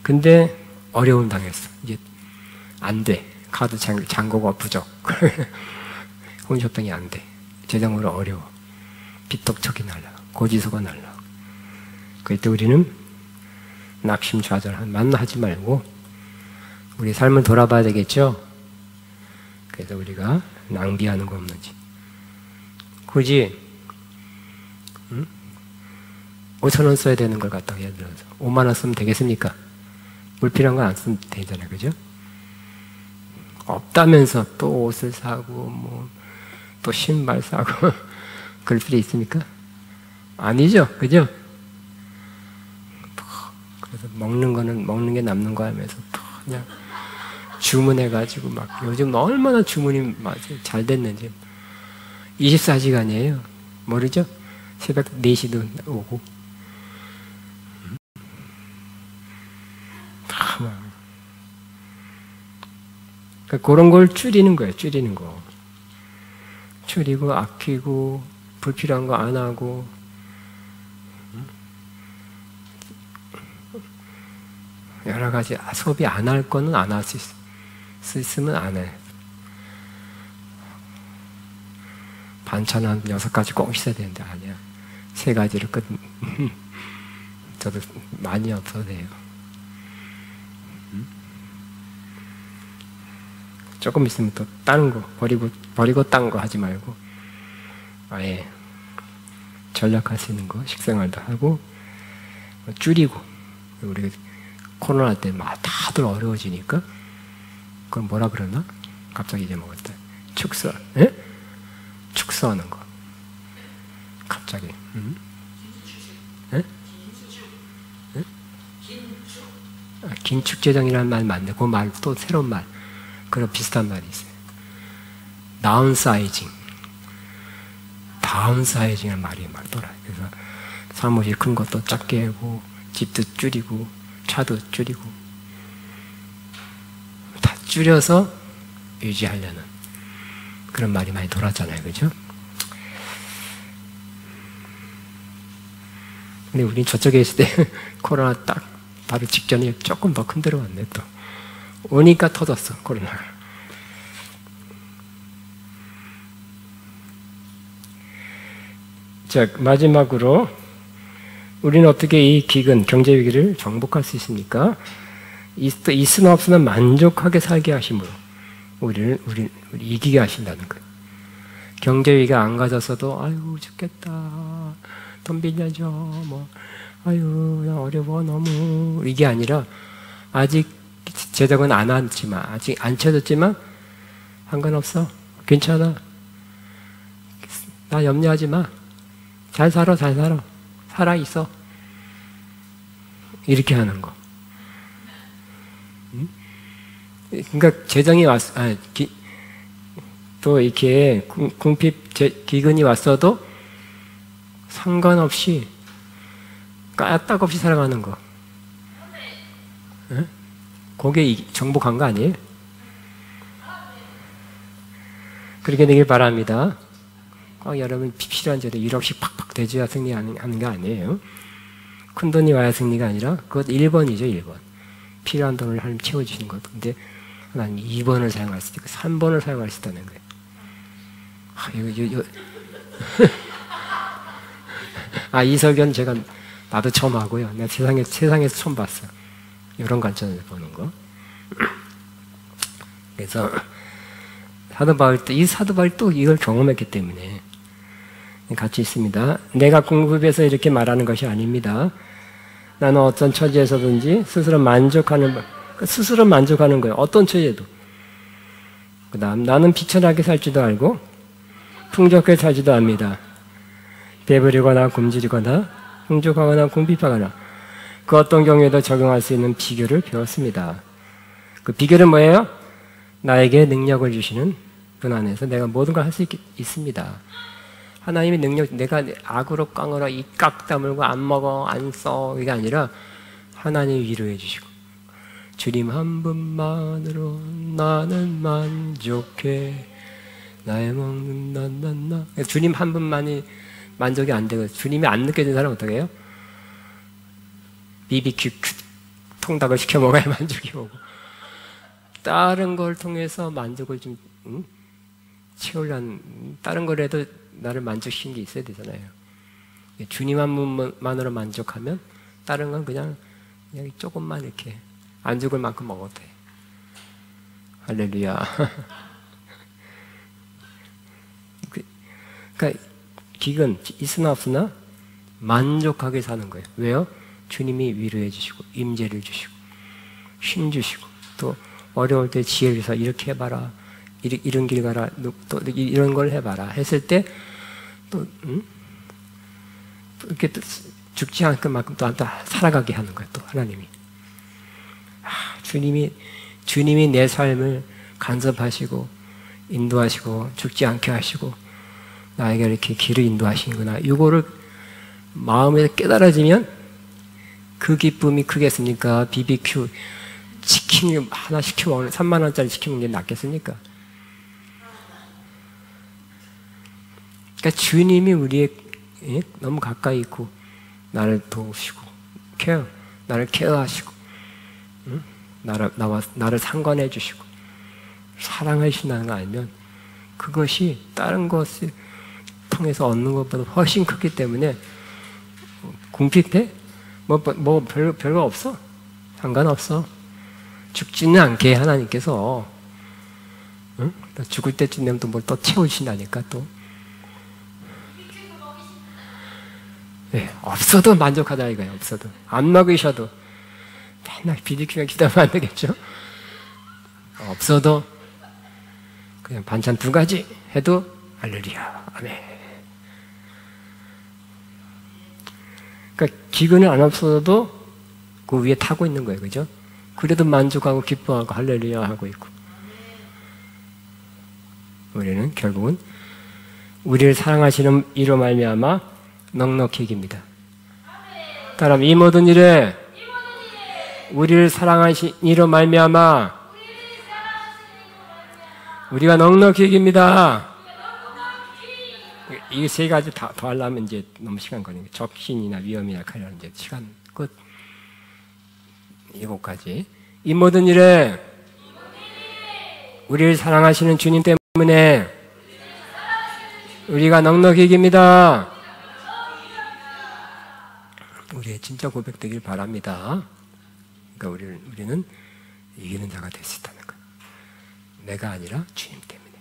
근데 어려움 당했어. 이제 안 돼. 카드 잔고가 부족. 홈쇼핑이 안 돼. 재정으로 어려워. 빚독촉이 날라. 고지서가 날라. 그럴 때 우리는 낙심좌절만 하지 말고 우리 삶을 돌아봐야 되겠죠? 그래서 우리가 낭비하는 거 없는지. 굳이 5,000원 써야 되는 걸 갖다가 예를 들어서 5만 원 쓰면 되겠습니까? 불필요한 건 안 쓰면 되잖아요. 그죠? 없다면서 또 옷을 사고 뭐 또 신발 사고 그럴 필요 있습니까? 아니죠, 그죠? 그래서 먹는 게 남는 거 하면서 또 그냥 주문해가지고 막 요즘 얼마나 주문이 잘 됐는지 24시간이에요. 모르죠? 새벽 4시도 오고 그러니까 그런 걸 줄이는 거예요. 줄이는 거. 줄이고 아끼고 불필요한 거 안 하고 여러 가지 소비 안 할 거는 안 할 수 있으면 안 해. 반찬 한 6가지 꼭 있어야 되는데 아니야. 3가지를 끝. 저도 많이 없어도 돼요. 조금 있으면 또 다른 거 버리고 딴 거 하지 말고 아예 전략할 수 있는 거 식생활도 하고 줄이고 우리 코로나 때 막 다들 어려워지니까 그걸 뭐라 그러나? 갑자기 잊어먹었다. 축소하는 거. 갑자기. 긴축재정이라는 말 맞네. 그 말 또 새로운 말. 그런 비슷한 말이 있어요. 다운사이징이라는 말이 막 돌아요. 그래서 사무실 큰 것도 작게 하고 집도 줄이고 차도 줄이고 다 줄여서 유지하려는 그런 말이 많이 돌았잖아요. 그죠? 근데 우린 저쪽에 있을 때 코로나 딱 바로 직전에 조금 더 큰 데로 왔네 또. 오니까 터졌어 코로나가. 자, 마지막으로 우리는 어떻게 이 기근, 경제 위기를 정복할 수 있습니까? 있으나 없으나 만족하게 살게 하심으로 우리를 이기게 하신다는 거예요. 경제 위기가 안 가졌어도 아유 죽겠다, 돈 빌려줘, 뭐 아유 야 어려워 너무, 이게 아니라 아직 제작은 안 왔지만, 아직 안 쳐졌지만 상관없어, 괜찮아, 나 염려하지 마, 잘 살아, 살아있어, 이렇게 하는 거. 그러니까 재정이 또 이렇게 궁핍 기근이 왔어도 상관없이 까딱없이 살아가는 거. 그게 정복한 거 아니에요? 그렇게 되길 바랍니다. 꼭 여러분 필요한 제도 1억씩 팍팍 대줘야 승리하는 게 아니에요. 큰 돈이 와야 승리가 아니라 그것 1번이죠. 1번. 필요한 돈을 하나님 채워주시는 것. 근데 하나님 2번을 사용할 수도 있고 3번을 사용할 수 있다는 거예요. 이 설교는 나도 처음 하고요. 내가 세상에서 처음 봤어. 이런 관점에서 보는 거. 그래서 이 사도 바울이 또 이걸 경험했기 때문에 같이 있습니다. 내가 궁극에서 이렇게 말하는 것이 아닙니다. 나는 어떤 처지에서든지 스스로 만족하는 거예요. 어떤 처지에도. 그 다음, 나는 비천하게 살지도 알고 풍족하게 살지도 압니다. 배부르거나 굶주리거나 풍족하거나 궁핍하거나 그 어떤 경우에도 적용할 수 있는 비결을 배웠습니다. 그 비결은 뭐예요? 나에게 능력을 주시는 분 안에서 내가 모든 걸 할 수 있습니다. 하나님의 능력, 내가 악으로 깡으로 입각 다물고 안 먹어, 안 써, 이게 아니라 하나님이 위로해 주시고 주님 한 분만으로 나는 만족해 나의 먹는 나 주님 한 분만이 만족이 안 되고 주님이 안 느껴지는 사람은 어떻게 해요? BBQ 통닭을 시켜 먹어야 만족이 오고 다른 걸 통해서 만족을 좀 채우려는, 다른 거라도 나를 만족시키는 게 있어야 되잖아요. 주님 한 분만으로 만족하면 다른 건 그냥 조금만 이렇게 안 죽을 만큼 먹어도 돼. 할렐루야. 그러니까 기근 있으나 없으나 만족하게 사는 거예요. 왜요? 주님이 위로해 주시고 임재를 주시고 힘 주시고 또 어려울 때 지혜를 위해서 이렇게 해봐라, 이런 길 가라, 또 이런 걸 해봐라 했을 때 또 이렇게 또 죽지 않을 만큼 또 살아가게 하는 거예요. 또 하나님이 주님이 내 삶을 간섭하시고 인도하시고 죽지 않게 하시고 나에게 이렇게 길을 인도하시는구나. 이거를 마음에 깨달아지면 그 기쁨이 크겠습니까? BBQ 치킨 하나 시켜 먹는 3만 원짜리 치킨 먹는 게 낫겠습니까? 그러니까 주님이 우리의 너무 가까이 있고 나를 도우시고 나를 케어하시고 나를 상관해 주시고 사랑하신다는 거 알면 그것이 다른 것을 통해서 얻는 것보다 훨씬 크기 때문에 궁핍해? 별거 없어. 상관없어. 죽지는 않게 하나님께서 죽을 때쯤 되면 또 뭘 또 채우신다니까 또. 네, 없어도 만족하다 이거예요. 없어도. 안 먹으셔도 맨날 비디큐가 기도하면 안 되겠죠? 없어도 그냥 반찬 2가지 해도 할렐루야. 아멘. 그러니까 기근은 안 없어도 그 위에 타고 있는 거예요. 그죠? 그래도 만족하고 기뻐하고 할렐루야 하고 있고. 우리는 결국은 우리를 사랑하시는 이로 말미암아 넉넉히 이깁니다. 따라하면 이 모든 일에 우리를 사랑하신 이로 말미암아 우리가 넉넉히 이깁니다. 이 3가지 다 하려면 이제 너무 시간 걸리니까 적신이나 위험이나 칼이라는 이제 시간 끝. 7가지. 이 모든 일에 우리를 사랑하시는 주님 때문에 우리가 넉넉히 이깁니다. 우리의 진짜 고백되길 바랍니다. 그러니까 우리는 이기는 자가 될 수 있다는 거예요. 내가 아니라 주님 때문에.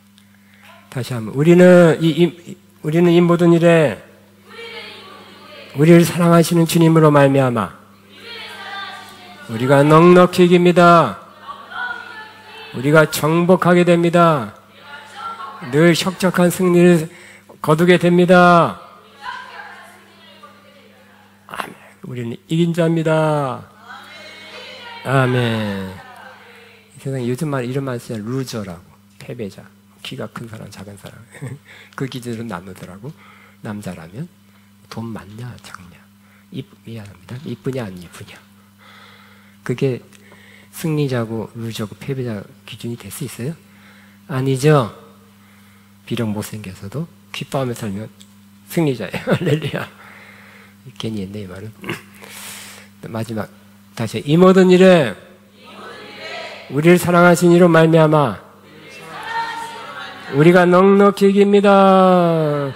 다시 한번 우리는 이 모든 일에 우리를 사랑하시는 주님으로 말미암아 우리가 넉넉히 이깁니다. 우리가 정복하게 됩니다. 늘 혁혁한 승리를 거두게 됩니다. 아멘. 우리는 이긴 자입니다. 아멘. 이 세상에 요즘 이런 말 쓰잖아요. 루저라고. 패배자. 키가 큰 사람, 작은 사람. 그 기준으로 나누더라고. 남자라면 돈 많냐, 작냐. 미안합니다. 이쁘냐, 안 이쁘냐. 그게 승리자고 루저고 패배자 기준이 될 수 있어요? 아니죠. 비록 못생겨서도 기뻐하며 살면 승리자예요. 할렐루야. 괜히 했네 이 말은. 마지막 다시 이 모든 일에 우리를 사랑하신 이로 말미암아 우리가 넉넉히 이깁니다.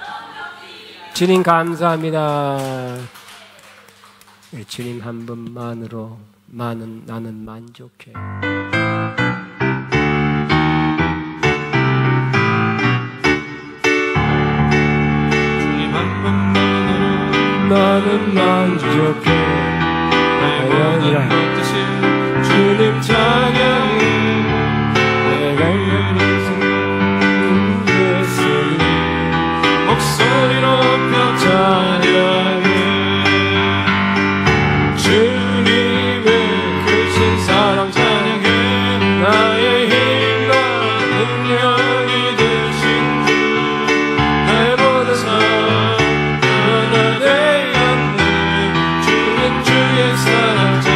주님 감사합니다. 주님 한 분만으로 나는 만족해. 주님 한 분만으로 나는 만족해. 나의 뜻이 주님 찬양해. 내가 있는 예수님 목소리 높여 찬양해. 주님의 크신 사랑 찬양해. 나의 힘과 능력이 되신 주 날 보내사 변화되지 않는 주는 주의 사랑 찬양.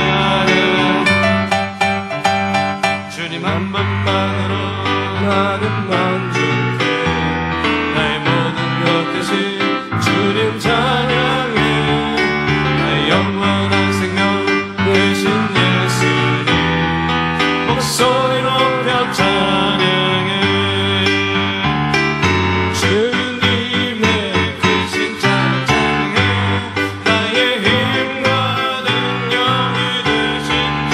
주님 한 번만으로 나는 만족해. 나의 모든 것 대신 주님 찬양해. 나의 영원한 생명 되신 예수님 목소리 높여 찬양해. 주님의 크신 사랑 찬양해. 나의 힘과 능력이 되신 주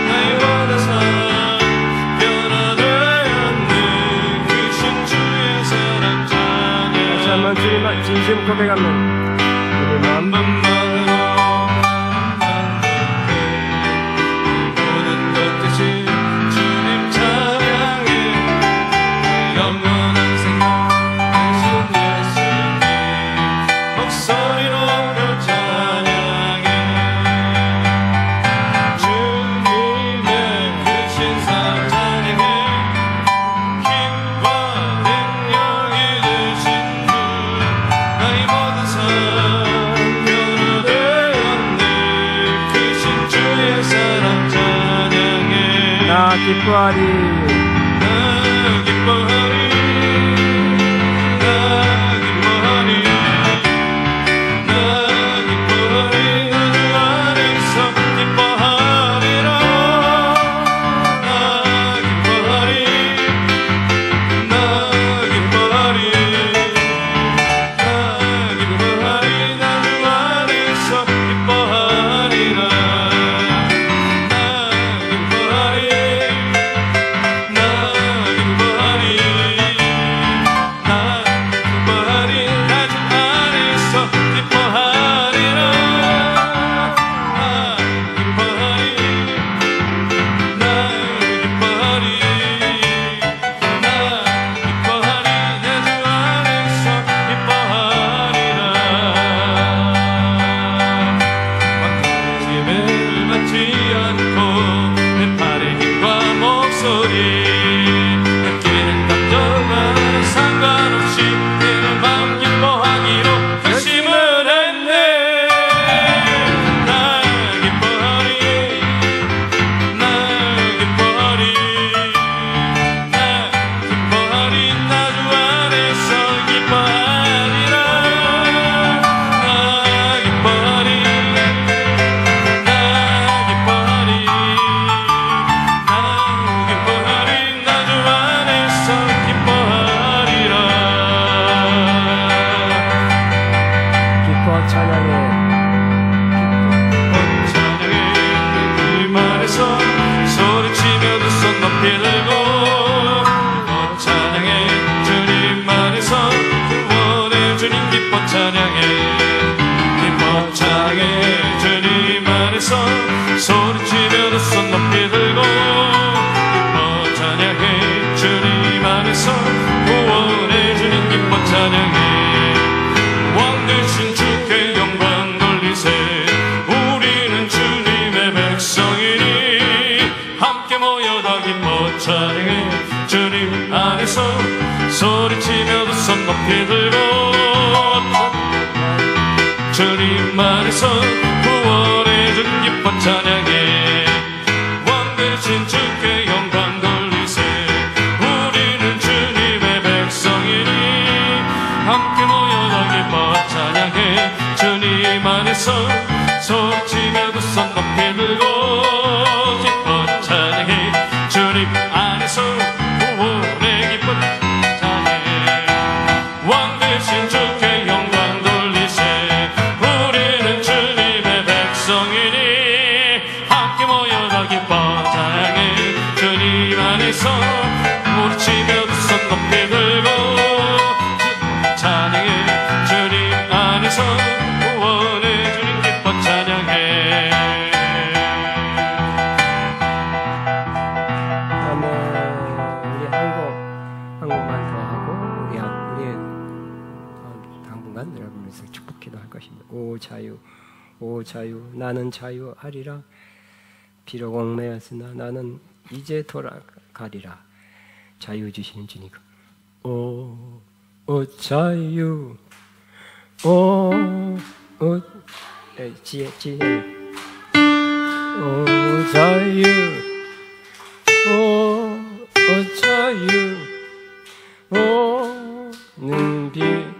나의 모든 삶 변화되지 않는 크신 주의 사랑 찬양. 잠깐만 주님 진심 고백하면 주님 한 번만으로 모든 것 대신 기뻐하리 오 자유 나는 자유하리라 비록 얽매였으나 나는 이제 돌아가리라 자유 주시는 주님 오 자유 오 지혜 오 자유 오 자유 오는 비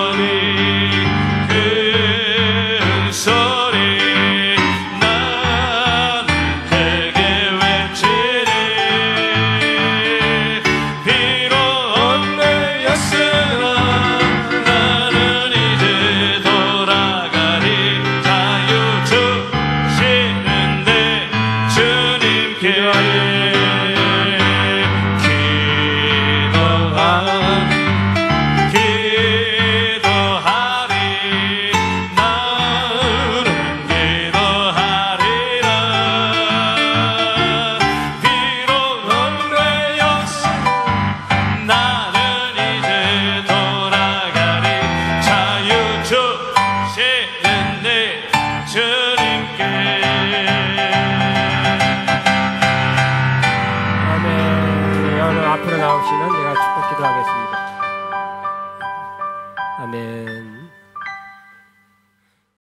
아멘.